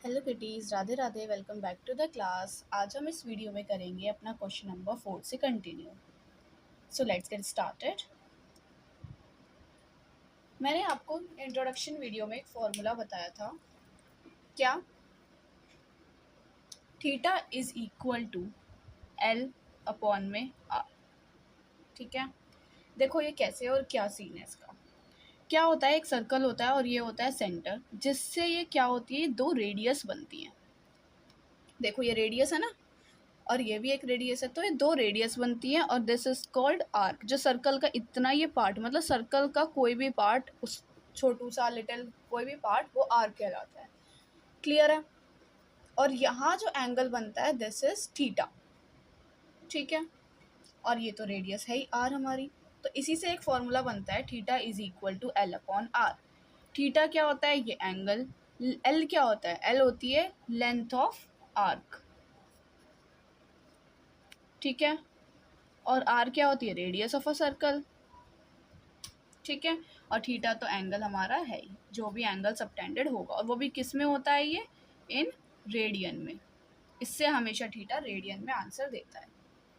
Hello kitties, Radhe Radhe. Welcome back to the class. आज हम इस वीडियो में करेंगे अपना क्वेश्चन नंबर 4 से continue. So let's get started. मैंने आपको इंट्रोडक्शन वीडियो में एक फॉर्मूला बताया था, क्या theta is equal to l upon में आर। ठीक है, देखो ये कैसे और क्या सीन है इसका। क्या होता है, एक सर्कल होता है और ये होता है सेंटर, जिससे ये क्या होती है, दो रेडियस बनती हैं। देखो ये रेडियस है ना, और ये भी एक रेडियस है, तो ये दो रेडियस बनती हैं और दिस इज कॉल्ड आर्क। जो सर्कल का इतना ये पार्ट, मतलब सर्कल का कोई भी पार्ट, उस छोटू सा लिटिल कोई भी पार्ट, वो आर्क कहलाता है। क्लियर है। और यहाँ जो एंगल बनता है दिस इज थीटा। ठीक है, और ये तो रेडियस है ही आर हमारी। तो इसी से एक फॉर्मूला बनता है, theta is equal to l upon r. Theta क्या होता है, ये एंगल। एल क्या होता है, एल होती है लेंथ ऑफ आर्क। ठीक है, और आर क्या होती है, रेडियस ऑफ अ सर्कल। ठीक है, और थीटा तो एंगल हमारा है ही, जो भी एंगल सबटेंडेड होगा, और वो भी किस में होता है, ये इन रेडियन में। इससे हमेशा थीटा रेडियन में आंसर देता है।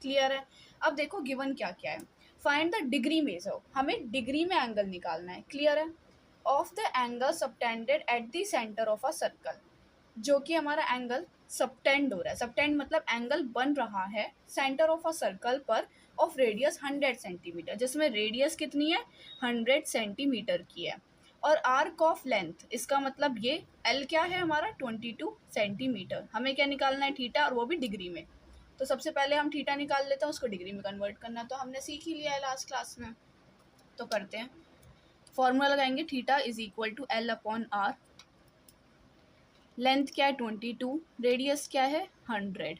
क्लियर है। अब देखो गिवन क्या क्या है। फाइंड द डिग्री मेजर, हमें डिग्री में एंगल निकालना है। क्लियर है। Of the angle subtended at the centre of a circle, जो कि हमारा एंगल सबटेंड हो रहा है। सबटेंड मतलब एंगल बन रहा है सेंटर ऑफ अ सर्कल पर, ऑफ रेडियस 100 सेंटीमीटर, जिसमें रेडियस कितनी है, 100 सेंटीमीटर की है। और आर्क ऑफ लेंथ, इसका मतलब ये एल क्या है हमारा, 22 सेंटीमीटर। हमें क्या निकालना है, थीटा, और वो भी डिग्री में। तो सबसे पहले हम थीटा निकाल लेते हैं, उसको डिग्री में कन्वर्ट करना तो हमने सीख ही लिया है लास्ट क्लास में। तो करते हैं, फॉर्मूला लगाएंगे, theta is equal to l upon r. Length क्या है 22, रेडियस क्या है 100।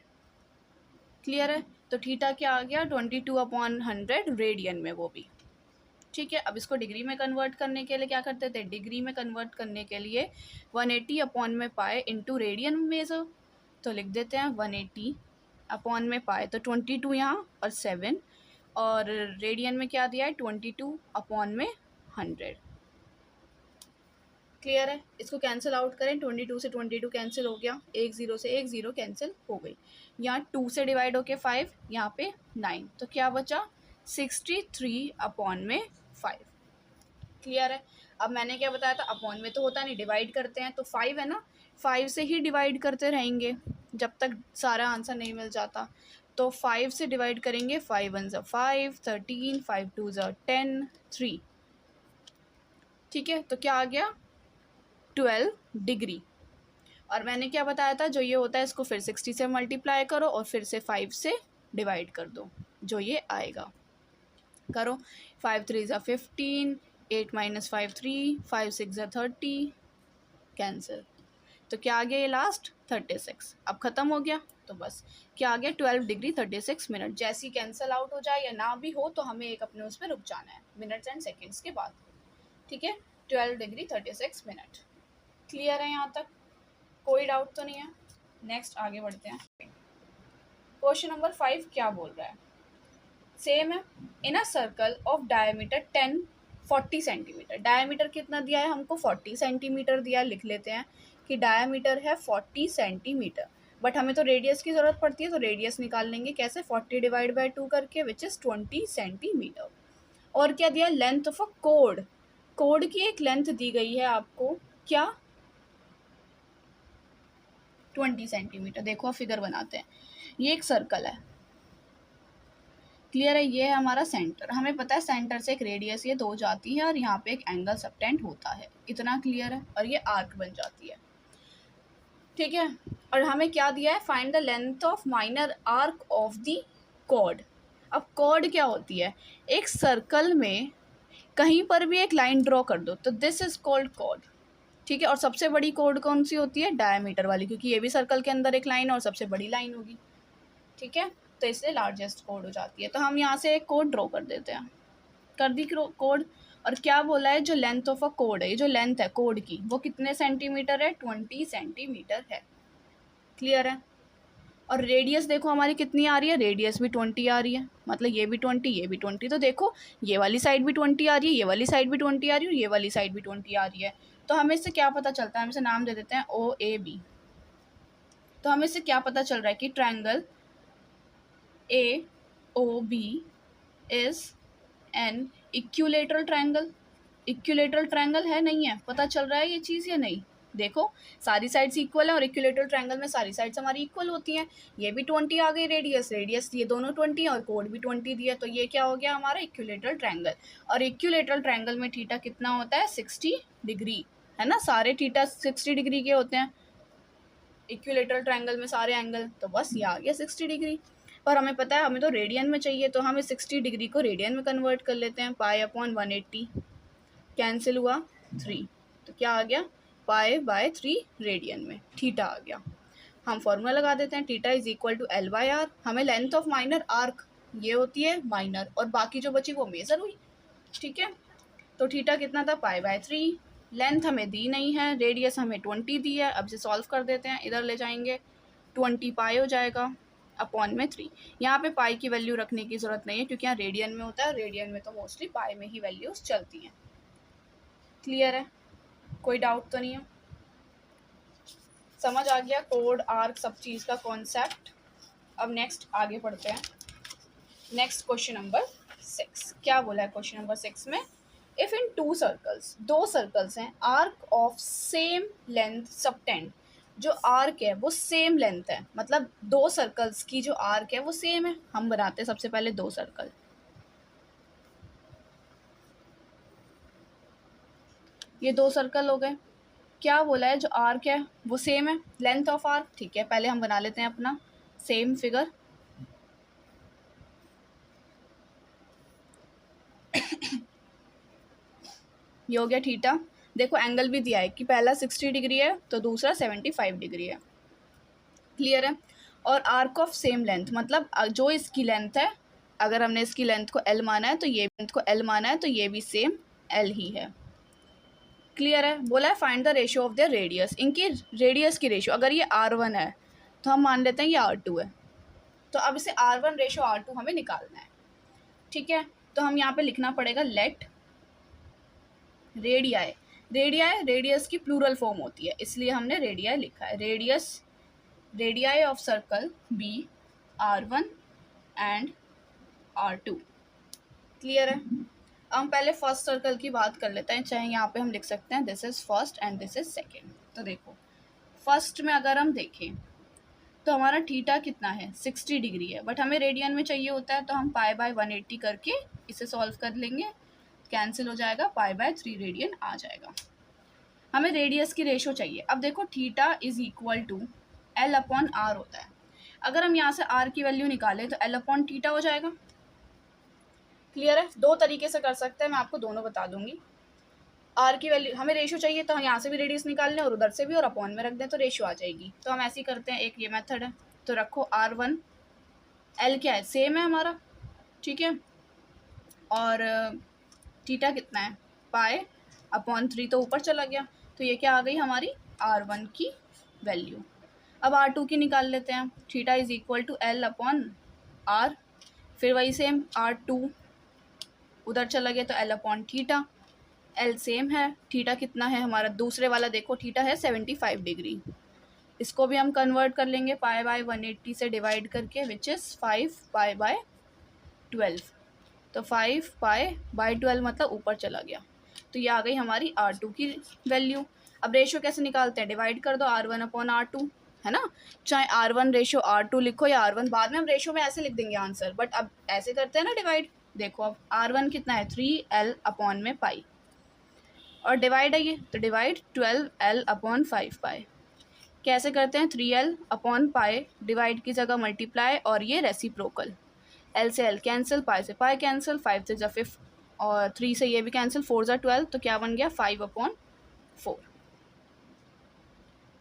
क्लियर है। तो थीटा क्या आ गया, 22 अपॉन 100 रेडियन में, वो भी। ठीक है, अब इसको डिग्री में कन्वर्ट करने के लिए क्या करते थे, डिग्री में कन्वर्ट करने के लिए 180 अपॉन में पाए इंटू रेडियन मेजर। तो लिख देते हैं 180 अपॉन में पाए, तो 22 यहाँ और 7, और रेडियन में क्या दिया है, 22 अपॉन में 100। क्लियर है। इसको कैंसिल आउट करें, 22 से 22 कैंसिल हो गया, एक जीरो से एक जीरो कैंसिल हो गई। यहाँ 2 से डिवाइड होके 5, यहाँ पे 9, तो क्या बचा 63 अपॉन में 5। क्लियर है। अब मैंने क्या बताया था, अपॉन में तो होता नहीं, डिवाइड करते हैं, तो 5 है ना, 5 से ही डिवाइड करते रहेंगे जब तक सारा आंसर नहीं मिल जाता। तो 5 से डिवाइड करेंगे, 5 1 ज़ा 5, 13, 5 2 ज़ा 10, 3। ठीक है, तो क्या आ गया 12 डिग्री। और मैंने क्या बताया था, जो ये होता है इसको फिर 60 से मल्टीप्लाई करो और फिर से 5 से डिवाइड कर दो, जो ये आएगा। करो, 5 3 ज़ा 15, 8 माइनस 5 3, 5 6 ज़ा 30, कैंसिल। तो क्या आ गया ये लास्ट 36। अब ख़त्म हो गया, तो बस क्या आ गया 12 डिग्री 36 मिनट। जैसी कैंसिल आउट हो जाए या ना भी हो, तो हमें एक अपने उस पर रुक जाना है, मिनट्स एंड सेकेंड्स के बाद। ठीक है, 12 डिग्री 36 मिनट। क्लियर है यहाँ तक, कोई डाउट तो नहीं है। नेक्स्ट आगे बढ़ते हैं। क्वेश्चन नंबर 5 क्या बोल रहा है, सेम है। In a circle of diameter 40 centimetre. Diameter कितना दिया है हमको, 40 सेंटीमीटर दिया है। लिख लेते हैं कि डायमीटर है 40 सेंटीमीटर, बट हमें तो रेडियस की ज़रूरत पड़ती है, तो रेडियस निकाल लेंगे कैसे, 40 डिवाइड बाई 2 करके, विच इज़ 20 सेंटीमीटर। और क्या दिया, length of a code. Code की एक लेंथ दी गई है आपको, क्या 20 सेंटीमीटर। देखो फिगर बनाते हैं, ये एक सर्कल है। क्लियर है, ये है हमारा सेंटर। हमें पता है सेंटर से एक रेडियस ये दो जाती है और यहाँ पे एक एंगल सबटेंड होता है, इतना क्लियर है। और ये आर्क बन जाती है। ठीक है, और हमें क्या दिया है, find the length of minor arc of the chord. अब कॉर्ड क्या होती है, एक सर्कल में कहीं पर भी एक लाइन ड्रॉ कर दो, तो दिस इज कॉल्ड कॉर्ड। ठीक है, और सबसे बड़ी कॉर्ड कौन सी होती है, डायमीटर वाली, क्योंकि ये भी सर्कल के अंदर एक लाइन और सबसे बड़ी लाइन होगी। ठीक है, तो इसलिए लार्जेस्ट कोड हो जाती है। तो हम यहाँ से एक कोड ड्रॉ कर देते हैं, कर दी कोड। और क्या बोला है, जो लेंथ ऑफ अ कोड है, ये जो लेंथ है कोड की, वो कितने सेंटीमीटर है, 20 सेंटीमीटर है। क्लियर है। और रेडियस देखो हमारी कितनी आ रही है, रेडियस भी 20 आ रही है, मतलब ये भी 20, ये भी 20। तो देखो ये वाली साइड भी 20 आ रही है, ये वाली साइड भी 20 आ रही है, और ये वाली साइड भी 20 आ रही है। तो हमें इससे क्या पता चलता है, हम इसे नाम दे देते हैं OAB। तो हमें इससे क्या पता चल रहा है कि triangle AOB is an equilateral triangle. Equilateral triangle है नहीं है, पता चल रहा है ये चीज़ या नहीं? देखो सारी साइड्स इक्वल है और इक्विलेटरल ट्रायंगल में सारी साइड्स हमारी इक्वल होती हैं। ये भी 20 आ गई रेडियस, ये दोनों 20 और कोड भी 20 दिया, तो ये क्या हो गया हमारा इक्विलेटरल ट्रायंगल। और इक्विलेटरल ट्रायंगल में थीटा कितना होता है 60 डिग्री, है ना, सारे थीटा 60 डिग्री के होते हैं इक्विलेटरल ट्रायंगल में सारे एंगल, तो बस ये आ गया 60 डिग्री। पर हमें पता है हमें तो रेडियन में चाहिए, तो हम इस 60 डिग्री को रेडियन में कन्वर्ट कर लेते हैं। π/180 कैंसिल हुआ 3, तो क्या आ गया π/3 रेडियन में थीटा आ गया। हम फॉर्मूला लगा देते हैं, theta is equal to L/R। हमें लेंथ ऑफ माइनर आर्क ये होती है माइनर, और बाकी जो बची वो मेजर हुई, ठीक है। तो थीटा कितना था π/3, लेंथ हमें दी नहीं है, रेडियस हमें 20 दी है। अब इसे सॉल्व कर देते हैं, इधर ले जाएंगे 20 पाई हो जाएगा अपॉन में 3। यहाँ पे पाई की वैल्यू रखने की ज़रूरत नहीं है क्योंकि यहाँ रेडियन में होता है, रेडियन में तो मोस्टली पाई में ही वैल्यूज़ चलती हैं। क्लियर है, कोई डाउट तो नहीं है? समझ आ गया कोड आर्क सब चीज़ का कॉन्सेप्ट। अब नेक्स्ट आगे पढ़ते हैं। नेक्स्ट क्वेश्चन नंबर 6 क्या बोला है क्वेश्चन नंबर 6 में, इफ इन 2 सर्कल्स, 2 सर्कल्स हैं, arc of same length subtend, जो आर्क है वो सेम लेंथ है, मतलब 2 सर्कल्स की जो आर्क है वो सेम है। हम बनाते हैं सबसे पहले 2 सर्कल, ये 2 सर्कल हो गए। क्या बोला है जो आर्क है वो सेम है, लेंथ ऑफ आर्क, ठीक है। पहले हम बना लेते हैं अपना सेम फिगर। ये हो गया थीटा। देखो एंगल भी दिया है कि पहला 60 डिग्री है तो दूसरा 75 डिग्री है। क्लियर है। और आर्क ऑफ सेम लेंथ मतलब जो इसकी लेंथ है, अगर हमने इसकी लेंथ को L माना है तो ये लेंथ को L माना है तो ये भी सेम L ही है। क्लियर है। बोला है find the ratio of the radius, इनकी रेडियस की रेशियो। अगर ये R1 है तो हम मान लेते हैं ये R2 है, तो अब इसे R1 रेशियो R2 हमें निकालना है, ठीक है। तो हम यहाँ पे लिखना पड़ेगा लेट रेडियाई, रेडियस की प्लूरल फॉर्म होती है इसलिए हमने रेडियाई लिखा है। Radii of circle be R1 and R2। Clear है। अब हम पहले फर्स्ट सर्कल की बात कर लेते हैं, चाहे यहाँ पे हम लिख सकते हैं this is first and this is second. तो देखो फर्स्ट में अगर हम देखें तो हमारा थीटा कितना है 60 डिग्री है, बट हमें रेडियन में चाहिए होता है, तो हम π/180 करके इसे सॉल्व कर लेंगे, कैंसिल हो जाएगा, π/3 रेडियन आ जाएगा। हमें रेडियस की रेशो चाहिए। अब देखो theta is equal to L/R होता है, अगर हम यहाँ से R की वैल्यू निकालें तो L/θ हो जाएगा। क्लियर है। 2 तरीके से कर सकते हैं, मैं आपको दोनों बता दूंगी। R की वैल्यू हमें रेशियो चाहिए तो हम यहाँ से भी रेडियस निकाल लें और उधर से भी, और अपॉन में रख दें तो रेशियो आ जाएगी। तो हम ऐसे ही करते हैं, एक ये मेथड है। तो रखो R1, L क्या है सेम है हमारा, ठीक है, और थीटा कितना है π/3 तो ऊपर चला गया, तो ये क्या आ गई हमारी R1 की वैल्यू। अब R2 की निकाल लेते हैं, theta is equal to L/R, फिर वही सेम R2 उधर चला गया तो L/θ, L सेम है, थीटा कितना है हमारा दूसरे वाला, देखो थीटा है 75 डिग्री, इसको भी हम कन्वर्ट कर लेंगे π/180 से डिवाइड करके, विच इज़ 5π/12, तो 5π/12 मतलब ऊपर चला गया, तो ये आ गई हमारी R2 की वैल्यू। अब रेशियो कैसे निकालते हैं, डिवाइड कर दो R1/R2, है ना, चाहे R1 रेशियो R2 लिखो या R1, बाद में हम रेशियो में ऐसे लिख देंगे आंसर, बट अब ऐसे करते हैं ना डिवाइड। देखो अब R1 कितना है 3L/π, और डिवाइड है ये, तो डिवाइड 12L/5π। कैसे करते हैं, 3L/π डिवाइड की जगह मल्टीप्लाई, और ये रेसिप्रोकल, L से L कैंसिल, पाई से पाई कैंसिल, 5 से जा 5 और 3 से ये भी कैंसिल, 4 जा 12, तो क्या बन गया 5/4।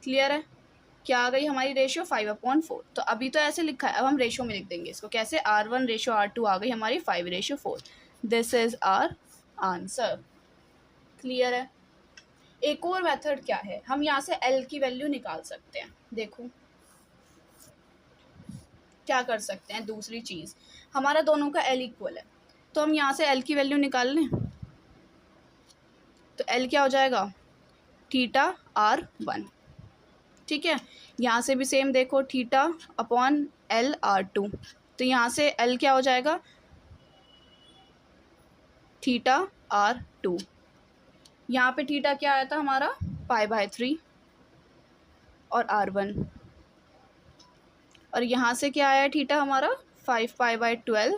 क्लियर है। क्या आ गई हमारी रेशियो 5/4। तो अभी तो ऐसे लिखा है, अब हम रेशियो में लिख देंगे इसको कैसे, R1 रेशियो R2 आ गई हमारी 5/4। This is our answer. Clear है। एक और मेथड क्या है, हम यहाँ से L की वैल्यू निकाल सकते हैं। देखो क्या कर सकते हैं, दूसरी चीज़, हमारा दोनों का L इक्वल है, तो हम यहाँ से L की वैल्यू निकाल लें, तो L क्या हो जाएगा θ R1, ठीक है, यहाँ से भी सेम देखो, theta upon l r two, तो यहाँ से एल क्या हो जाएगा, थीटा आर टू। यहाँ पे थीटा क्या आया था हमारा, π/3 और r1, और यहाँ से क्या आया थीटा हमारा 5π/12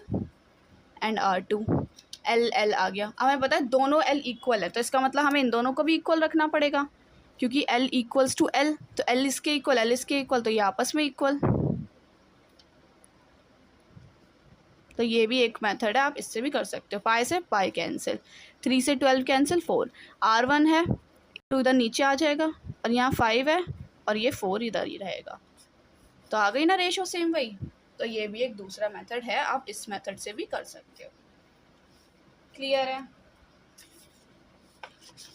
एंड r2, एल आ गया। हमें पता है दोनों एल इक्वल है, तो इसका मतलब हमें इन दोनों को भी इक्वल रखना पड़ेगा, क्योंकि एल इक्वल्स टू एल, तो एल इसके इक्वल, एल इसके इक्वल, तो ये आपस में इक्वल। तो ये भी एक मेथड है, आप इससे भी कर सकते हो। पाई से पाई कैंसिल, 3 से 12 कैंसिल, 4, r1 है तो इधर नीचे आ जाएगा, और यहाँ 5 है और ये 4 इधर ही रहेगा, तो आ गई ना रेशो सेम वही। तो ये भी एक दूसरा मेथड है, आप इस मेथड से भी कर सकते हो। क्लियर है।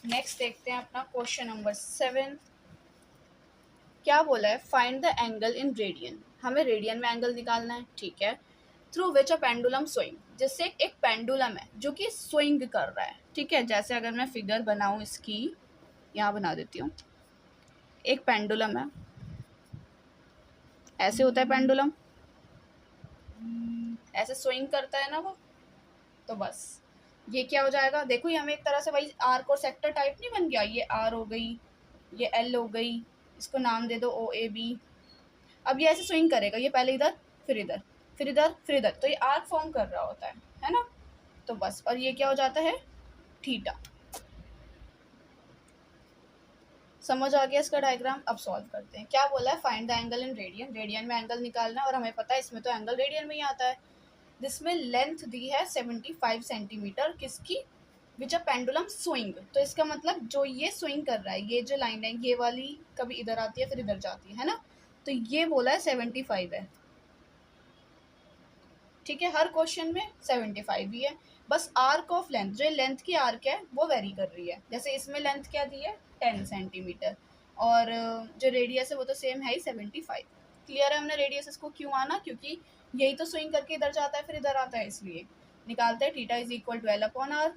नेक्स्ट देखते हैं अपना क्वेश्चन नंबर 7। क्या बोला है, find the angle in radian, हमें रेडियन में एंगल निकालना है, ठीक है। Through which a pendulum swing, जिससे एक पेंडुलम है जो कि स्विंग कर रहा है, ठीक है। जैसे अगर मैं फिगर बनाऊं इसकी, यहाँ बना देती हूँ, एक पेंडुलम है, ऐसे होता है पेंडुलम, ऐसे स्विंग करता है ना वो, तो बस ये क्या हो जाएगा, देखो ये हमें एक तरह से वही आर्क और सेक्टर टाइप नहीं बन गया, ये आर हो गई, ये एल हो गई, इसको नाम दे दो ओ ए बी। अब ये ऐसे स्विंग करेगा, ये पहले इधर, फिर इधर, फिर इधर, फिर इधर, तो ये आर्क फॉर्म कर रहा होता है ना। तो बस, और ये क्या हो जाता है, थीटा। समझ आ गया इसका डायग्राम। अब सॉल्व करते हैं। क्या बोला है, find the angle in radian, radian में एंगल निकालना है, और हमें पता है इसमें तो एंगल रेडियन में ही आता है। जिसमें लेंथ दी है 75 सेंटीमीटर, किसकी, विच अ पेंडुलम स्विंग, तो इसका मतलब जो ये स्विंग कर रहा है, ये जो लाइन है ये वाली कभी इधर आती है फिर इधर जाती है ना, तो ये बोला है 75 है, ठीक है। हर क्वेश्चन में 75 ही है, बस आर्क ऑफ लेंथ, जो लेंथ की आर्क है वो वेरी कर रही है। जैसे इसमें लेंथ क्या दी है 10 सेंटीमीटर, और जो रेडियस है वो तो सेम है ही 75। क्लियर है। हमने रेडियस इसको क्यों आना, क्योंकि यही तो स्विंग करके इधर जाता है फिर इधर आता है, इसलिए निकालते हैं। Theta is equal to l upon r,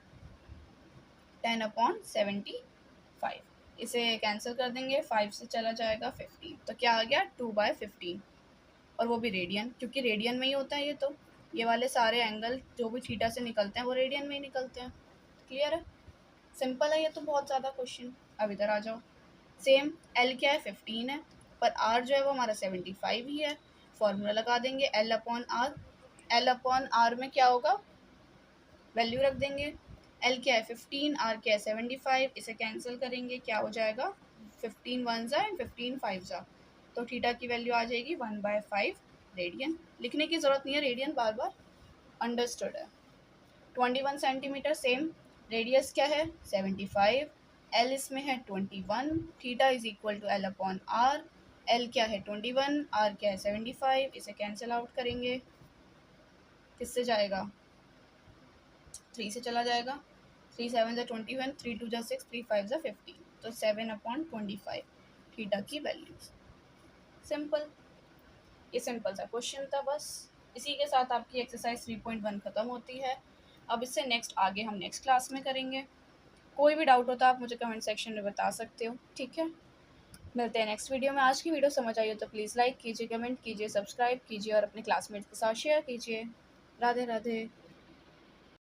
10/75, इसे कैंसिल कर देंगे, 5 से चला जाएगा 15, तो क्या आ गया 2/15, और वो भी रेडियन, क्योंकि रेडियन में ही होता है ये वाले सारे एंगल जो भी थीटा से निकलते हैं वो रेडियन में ही निकलते हैं। क्लियर है, सिंपल है ये तो बहुत ज़्यादा क्वेश्चन। अब इधर आ जाओ, सेम एल क्या है 15 है, पर आर जो है वो हमारा 75 ही है। फॉर्मूला लगा देंगे l upon r, l upon r में क्या होगा, वैल्यू रख देंगे। एल क्या है 15, आर क्या है 75, इसे कैंसिल करेंगे, क्या हो जाएगा 15 वन ज़ा एंड 15 फाइव ज़ा, तो थीटा की वैल्यू आ जाएगी 1/5 रेडियन। लिखने की ज़रूरत नहीं है रेडियन बार बार, अंडरस्टूड है। 21 सेंटीमीटर, सेम रेडियस क्या है 75, एल इसमें है 21, theta is equal to l upon r, l क्या है 21, आर क्या है 75, इसे कैंसिल आउट करेंगे, किससे जाएगा 3 से चला जाएगा, 3 7 ज़ा 21, 3 2 ज़ा 6, 3 5 ज़ा 15, तो 7/25 थीटा की वैल्यू। सिंपल, ये सिंपल सा क्वेश्चन था बस। इसी के साथ आपकी एक्सरसाइज 3.1 ख़त्म होती है। अब इससे नेक्स्ट आगे हम नेक्स्ट क्लास में करेंगे। कोई भी डाउट होता है आप मुझे कमेंट सेक्शन में बता सकते हो, ठीक है। मिलते हैं नेक्स्ट वीडियो में। आज की वीडियो समझ आई हो तो प्लीज़ लाइक कीजिए, कमेंट कीजिए, सब्सक्राइब कीजिए और अपने क्लासमेट्स के साथ शेयर कीजिए। राधे राधे।